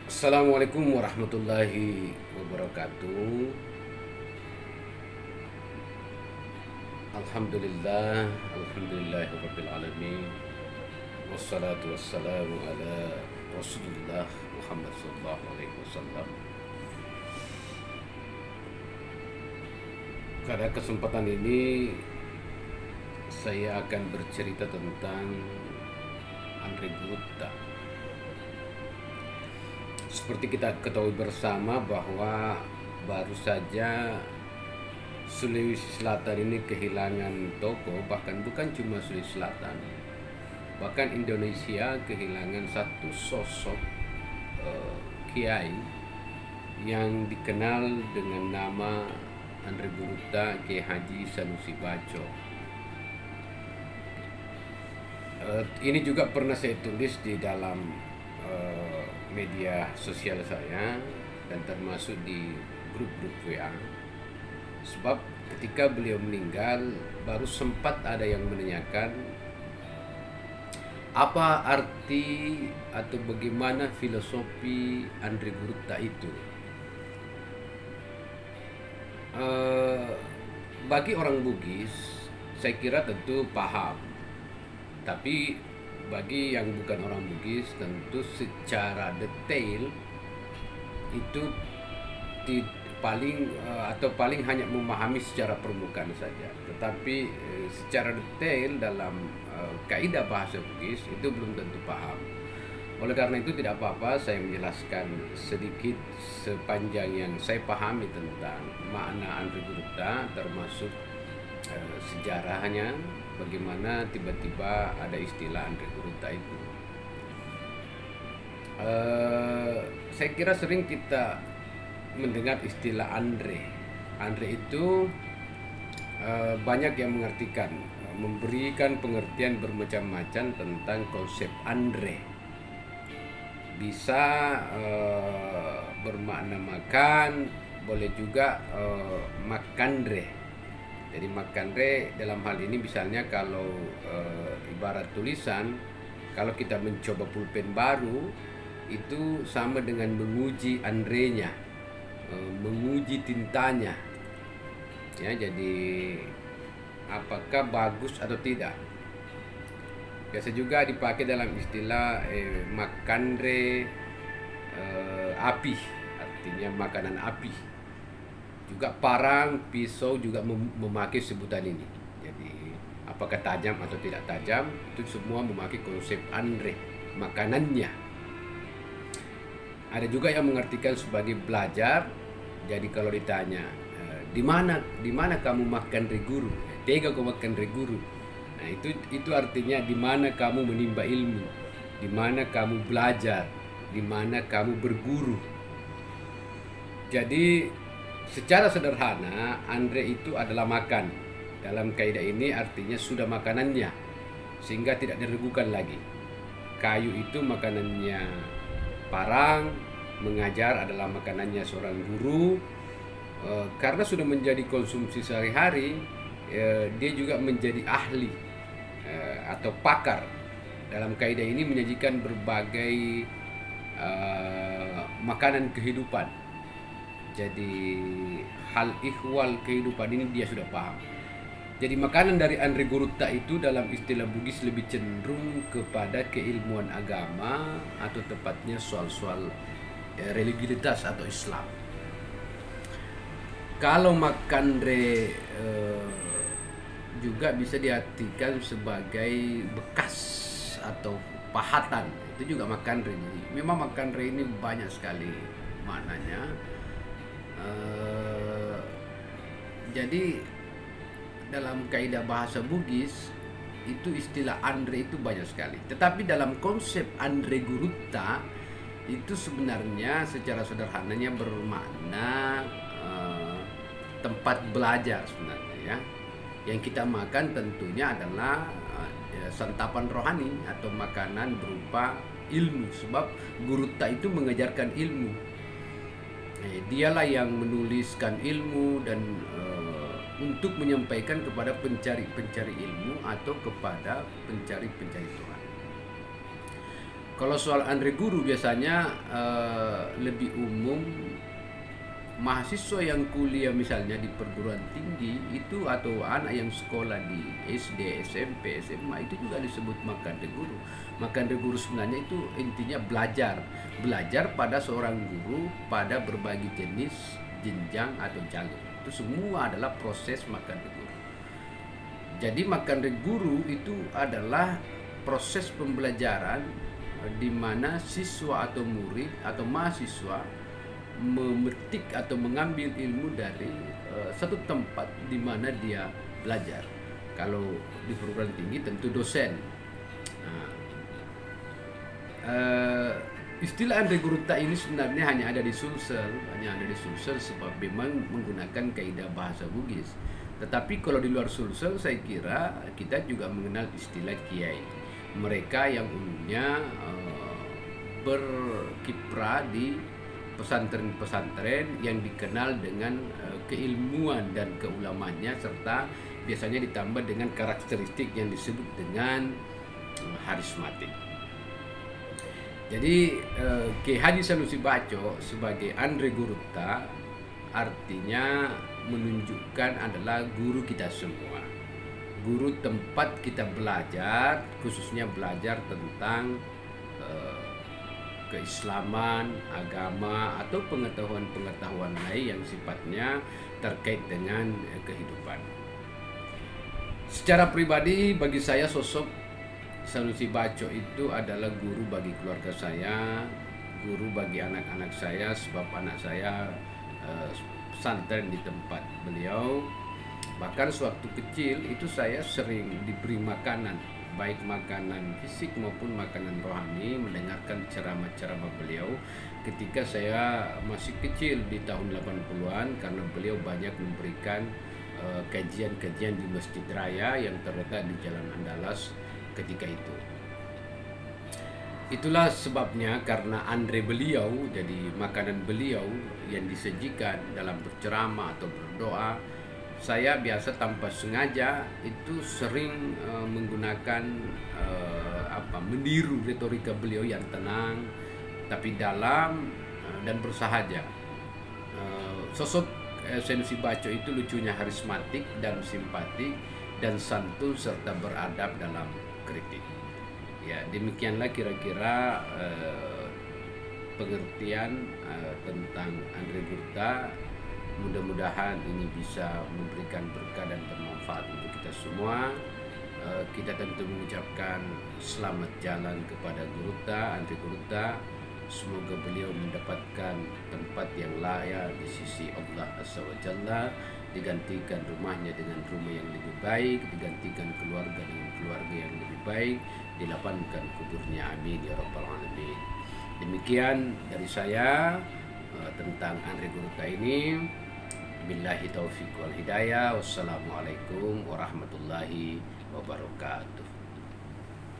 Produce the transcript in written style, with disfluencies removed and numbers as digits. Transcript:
Assalamualaikum warahmatullahi wabarakatuh. Alhamdulillah, alhamdulillahirabbil alamin. Wassalatu wassalamu ala Rasulillah Muhammad sallallahu alaihi wasallam. Pada kesempatan ini saya akan bercerita tentang Andre Gurutta. Seperti kita ketahui bersama bahwa baru saja Sulawesi Selatan ini kehilangan tokoh, bahkan bukan cuma Sulawesi Selatan, bahkan Indonesia kehilangan satu sosok kiai yang dikenal dengan nama Andre Gurutta, Kiai Haji Sanusi Baco. Ini juga pernah saya tulis di dalam media sosial saya dan termasuk di grup-grup WA. Sebab ketika beliau meninggal baru sempat ada yang menanyakan apa arti atau bagaimana filosofi Andre Gurutta itu. Bagi orang Bugis saya kira tentu paham, tapi bagi yang bukan orang Bugis tentu secara detail itu paling hanya memahami secara permukaan saja, tetapi secara detail dalam kaidah bahasa Bugis itu belum tentu paham. Oleh karena itu tidak apa-apa saya menjelaskan sedikit sepanjang yang saya pahami tentang makna Andre Gurutta, termasuk sejarahnya, bagaimana tiba-tiba ada istilah Andre Gurutta itu. Saya kira sering kita mendengar istilah Andre. Andre itu banyak yang mengartikan, memberikan pengertian bermacam-macam tentang konsep Andre. Bisa bermakna makan, boleh juga makandre. Jadi makandre dalam hal ini misalnya kalau ibarat tulisan, kalau kita mencoba pulpen baru itu sama dengan menguji Andrenya, menguji tintanya. Ya, jadi apakah bagus atau tidak. Biasa juga dipakai dalam istilah makandre api, artinya makanan api. Juga parang, pisau juga memakai sebutan ini. Jadi apakah tajam atau tidak tajam, itu semua memakai konsep Andre, makanannya. Ada juga yang mengartikan sebagai belajar. Jadi kalau ditanya di mana kamu makan reguru, tega kau makan reguru. Nah, itu artinya di mana kamu menimba ilmu, di mana kamu belajar, di mana kamu berguru. Jadi secara sederhana Andre itu adalah makan. Dalam kaidah ini artinya sudah makanannya, sehingga tidak diragukan lagi. Kayu itu makanannya parang, mengajar adalah makanannya seorang guru. Karena sudah menjadi konsumsi sehari-hari, dia juga menjadi ahli atau pakar. Dalam kaidah ini menyajikan berbagai makanan kehidupan. Jadi hal ihwal kehidupan ini dia sudah paham. Jadi makanan dari Andre Gurutta itu dalam istilah Bugis lebih cenderung kepada keilmuan agama, atau tepatnya soal-soal religiusitas atau Islam. Kalau makandre juga bisa diartikan sebagai bekas atau pahatan, itu juga makandre. Jadi memang makandre ini banyak sekali maknanya. Jadi dalam kaidah bahasa Bugis itu istilah Andre itu banyak sekali. Tetapi dalam konsep Andre Gurutta itu sebenarnya secara sederhananya bermakna tempat belajar sebenarnya, ya. Yang kita makan tentunya adalah santapan rohani atau makanan berupa ilmu, sebab Gurutta itu mengajarkan ilmu. Dialah yang menuliskan ilmu dan untuk menyampaikan kepada pencari-pencari ilmu atau kepada pencari-pencari Tuhan. Kalau soal Andre Guru biasanya lebih umum mahasiswa yang kuliah misalnya di perguruan tinggi itu atau anak yang sekolah di SD, SMP, SMA itu juga disebut makande guru. Makande guru sebenarnya itu intinya belajar pada seorang guru pada berbagai jenis jenjang atau jalur. Itu semua adalah proses makande guru. Jadi makande guru itu adalah proses pembelajaran di mana siswa atau murid atau mahasiswa memetik atau mengambil ilmu dari satu tempat di mana dia belajar. Kalau di perguruan tinggi tentu dosen. Istilah Andre Gurunta ini sebenarnya hanya ada di Sulsel, sebab memang menggunakan kaidah bahasa Bugis. Tetapi kalau di luar Sulsel saya kira kita juga mengenal istilah kiai. Mereka yang umumnya berkiprah di pesantren-pesantren yang dikenal dengan keilmuan dan keulamaannya, serta biasanya ditambah dengan karakteristik yang disebut dengan harismatik. Jadi Kiai Haji Sanusi Baco sebagai Andre Gurunta artinya menunjukkan adalah guru kita semua, guru tempat kita belajar, khususnya belajar tentang keislaman, agama, atau pengetahuan-pengetahuan lain yang sifatnya terkait dengan kehidupan. Secara pribadi bagi saya sosok Sanusi Baco itu adalah guru bagi keluarga saya, guru bagi anak-anak saya, sebab anak saya pesantren di tempat beliau. Bahkan sewaktu kecil itu saya sering diberi makanan, baik makanan fisik maupun makanan rohani, mendengarkan ceramah-ceramah beliau ketika saya masih kecil di tahun 80-an, karena beliau banyak memberikan kajian-kajian di Masjid Raya yang terletak di Jalan Andalas ketika itu. Itulah sebabnya karena Andre beliau, jadi makanan beliau yang disajikan dalam berceramah atau berdoa, saya biasa tanpa sengaja itu sering menggunakan meniru retorika beliau yang tenang tapi dalam dan bersahaja. Sosok Sanusi Baco itu lucunya harismatik dan simpatik dan santun serta beradab dalam kritik. Ya, demikianlah kira-kira pengertian tentang Andre Gurunta. Mudah-mudahan ini bisa memberikan berkah dan bermanfaat untuk kita semua. Kita tentu mengucapkan selamat jalan kepada Andre Gurunta. Semoga beliau mendapatkan tempat yang layak di sisi Allah Azza wa Jalla, digantikan rumahnya dengan rumah yang lebih baik, digantikan keluarga dengan keluarga yang lebih baik, dilapangkan kuburnya, amin ya rabbal alamin. Demikian dari saya tentang Andre Gurunta ini. Billahi taufiq wal hidayah. Wassalamualaikum warahmatullahi wabarakatuh.